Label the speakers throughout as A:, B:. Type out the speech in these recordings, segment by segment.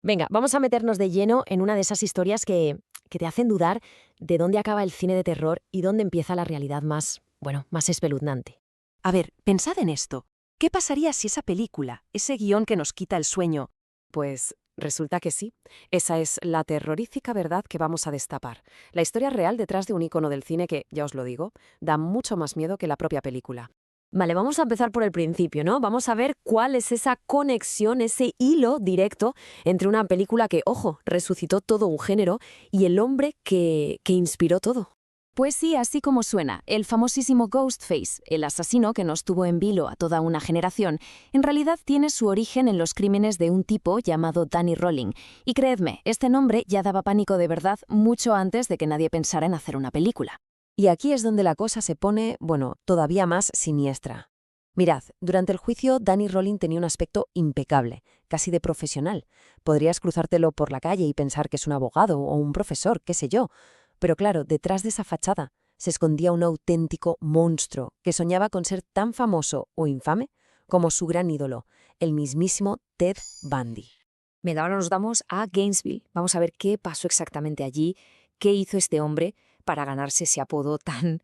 A: Venga, vamos a meternos de lleno en una de esas historias que te hacen dudar de dónde acaba el cine de terror y dónde empieza la realidad más, bueno, más espeluznante.
B: A ver, pensad en esto. ¿Qué pasaría si esa película, ese guión que nos quita el sueño?
C: Pues resulta que sí. Esa es la terrorífica verdad que vamos a destapar. La historia real detrás de un icono del cine que, ya os lo digo, da mucho más miedo que la propia película.
A: Vale, vamos a empezar por el principio, ¿no? Vamos a ver cuál es esa conexión, ese hilo directo entre una película que, ojo, resucitó todo un género y el hombre que inspiró todo.
B: Pues sí, así como suena, el famosísimo Ghostface, el asesino que nos tuvo en vilo a toda una generación, en realidad tiene su origen en los crímenes de un tipo llamado Danny Rolling. Y creedme, este nombre ya daba pánico de verdad mucho antes de que nadie pensara en hacer una película.
D: Y aquí es donde la cosa se pone, bueno, todavía más siniestra. Mirad, durante el juicio, Danny Rolling tenía un aspecto impecable, casi de profesional. Podrías cruzártelo por la calle y pensar que es un abogado o un profesor, qué sé yo. Pero claro, detrás de esa fachada se escondía un auténtico monstruo que soñaba con ser tan famoso o infame como su gran ídolo, el mismísimo Ted Bundy.
A: Venga, ahora nos damos a Gainesville. Vamos a ver qué pasó exactamente allí, qué hizo este hombre para ganarse ese apodo tan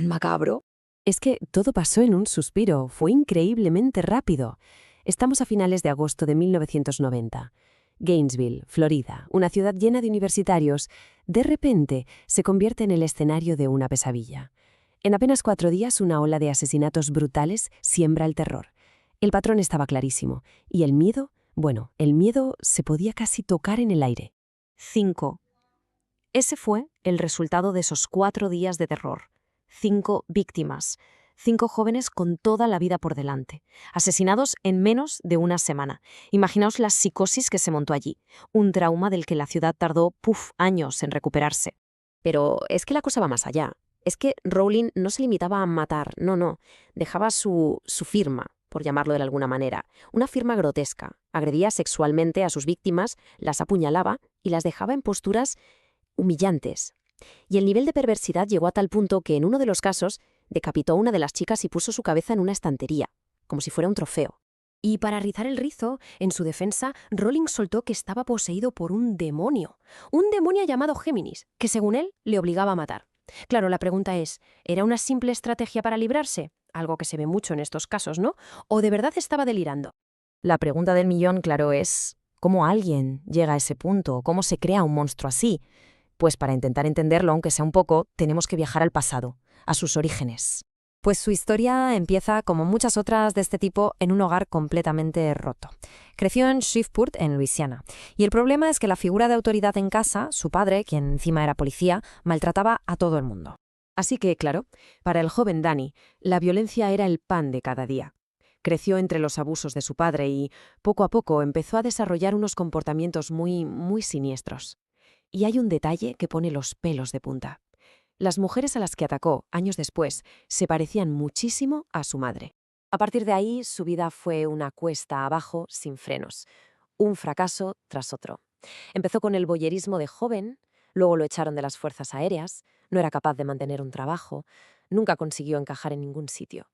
A: macabro.
D: Es que todo pasó en un suspiro, fue increíblemente rápido. Estamos a finales de agosto de 1990. Gainesville, Florida, una ciudad llena de universitarios, de repente se convierte en el escenario de una pesadilla. En apenas 4 días, una ola de asesinatos brutales siembra el terror. El patrón estaba clarísimo, y el miedo, bueno, el miedo se podía casi tocar en el aire.
A: 5. Ese fue el resultado de esos 4 días de terror. 5 víctimas. 5 jóvenes con toda la vida por delante, asesinados en menos de una semana. Imaginaos la psicosis que se montó allí, un trauma del que la ciudad tardó años en recuperarse. Pero es que la cosa va más allá. Es que Rowling no se limitaba a matar, no. Dejaba su firma, por llamarlo de alguna manera, una firma grotesca. Agredía sexualmente a sus víctimas, las apuñalaba y las dejaba en posturas humillantes. Y el nivel de perversidad llegó a tal punto que en uno de los casos decapitó a una de las chicas y puso su cabeza en una estantería, como si fuera un trofeo. Y para rizar el rizo, en su defensa, Rowling soltó que estaba poseído por un demonio llamado Géminis, que según él le obligaba a matar. Claro, la pregunta es, ¿era una simple estrategia para librarse? Algo que se ve mucho en estos casos, ¿no? ¿O de verdad estaba delirando? La pregunta del millón, claro, es ¿cómo alguien llega a ese punto? ¿Cómo se crea un monstruo así? Pues para intentar entenderlo, aunque sea un poco, tenemos que viajar al pasado, a sus orígenes. Pues su historia empieza, como muchas otras de este tipo, en un hogar completamente roto. Creció en Shreveport, en Luisiana. Y el problema es que la figura de autoridad en casa, su padre, quien encima era policía, maltrataba a todo el mundo. Así que, claro, para el joven Danny, la violencia era el pan de cada día. Creció entre los abusos de su padre y, poco a poco, empezó a desarrollar unos comportamientos muy siniestros. Y hay un detalle que pone los pelos de punta. Las mujeres a las que atacó, años después, se parecían muchísimo a su madre. A partir de ahí, su vida fue una cuesta abajo sin frenos. Un fracaso tras otro. Empezó con el voyerismo de joven, luego lo echaron de las fuerzas aéreas, no era capaz de mantener un trabajo, nunca consiguió encajar en ningún sitio.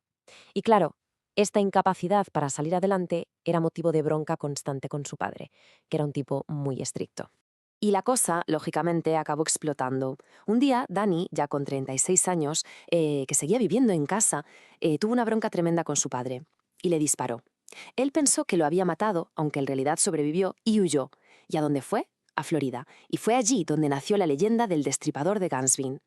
A: Y claro, esta incapacidad para salir adelante era motivo de bronca constante con su padre, que era un tipo muy estricto. Y la cosa, lógicamente, acabó explotando. Un día, Danny, ya con 36 años, que seguía viviendo en casa, tuvo una bronca tremenda con su padre y le disparó. Él pensó que lo había matado, aunque en realidad sobrevivió y huyó. ¿Y a dónde fue? A Florida. Y fue allí donde nació la leyenda del destripador de Gainesville.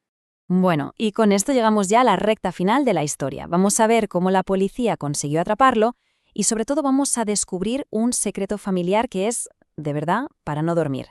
B: Bueno, y con esto llegamos ya a la recta final de la historia. Vamos a ver cómo la policía consiguió atraparlo y sobre todo vamos a descubrir un secreto familiar que es, de verdad, para no dormir.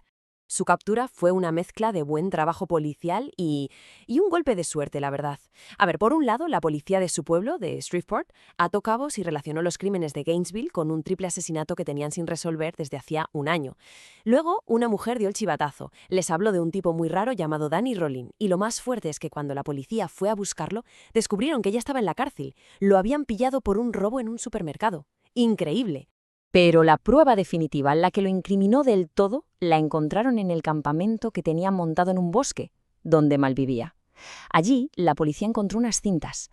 A: Su captura fue una mezcla de buen trabajo policial y un golpe de suerte, la verdad. A ver, por un lado, la policía de su pueblo, de Shreveport, ató cabos y relacionó los crímenes de Gainesville con un triple asesinato que tenían sin resolver desde hacía un año. Luego, una mujer dio el chivatazo. Les habló de un tipo muy raro llamado Danny Rolling. Y lo más fuerte es que cuando la policía fue a buscarlo, descubrieron que ya estaba en la cárcel. Lo habían pillado por un robo en un supermercado. Increíble. Pero la prueba definitiva, la que lo incriminó del todo, la encontraron en el campamento que tenía montado en un bosque, donde malvivía. Allí, la policía encontró unas cintas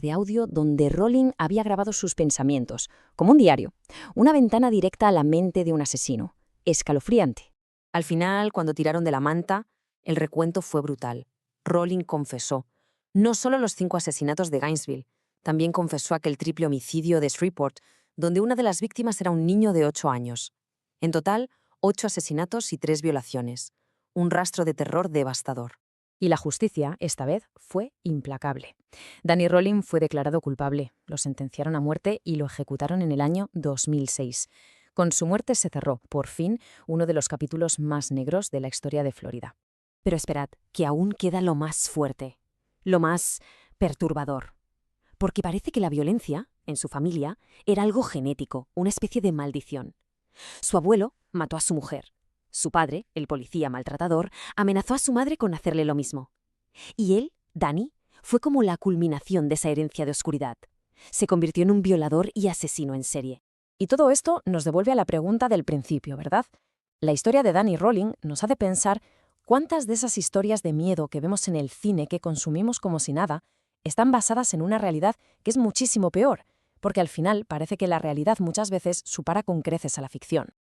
A: de audio donde Rowling había grabado sus pensamientos, como un diario, una ventana directa a la mente de un asesino.
B: escalofriante.
A: Al final, cuando tiraron de la manta, el recuento fue brutal. Rowling confesó no solo los 5 asesinatos de Gainesville, también confesó aquel triple homicidio de Shreveport, donde una de las víctimas era un niño de 8 años. En total, 8 asesinatos y 3 violaciones. Un rastro de terror devastador.
B: Y la justicia, esta vez, fue implacable. Danny Rowling fue declarado culpable, lo sentenciaron a muerte y lo ejecutaron en el año 2006. Con su muerte se cerró, por fin, uno de los capítulos más negros de la historia de Florida.
A: Pero esperad, que aún queda lo más fuerte, lo más perturbador. Porque parece que la violencia, en su familia, era algo genético, una especie de maldición. Su abuelo mató a su mujer. Su padre, el policía maltratador, amenazó a su madre con hacerle lo mismo. Y él, Danny, fue como la culminación de esa herencia de oscuridad. Se convirtió en un violador y asesino en serie.
B: Y todo esto nos devuelve a la pregunta del principio, ¿verdad? La historia de Danny Rowling nos hace pensar cuántas de esas historias de miedo que vemos en el cine que consumimos como si nada están basadas en una realidad que es muchísimo peor, porque al final parece que la realidad muchas veces supera con creces a la ficción.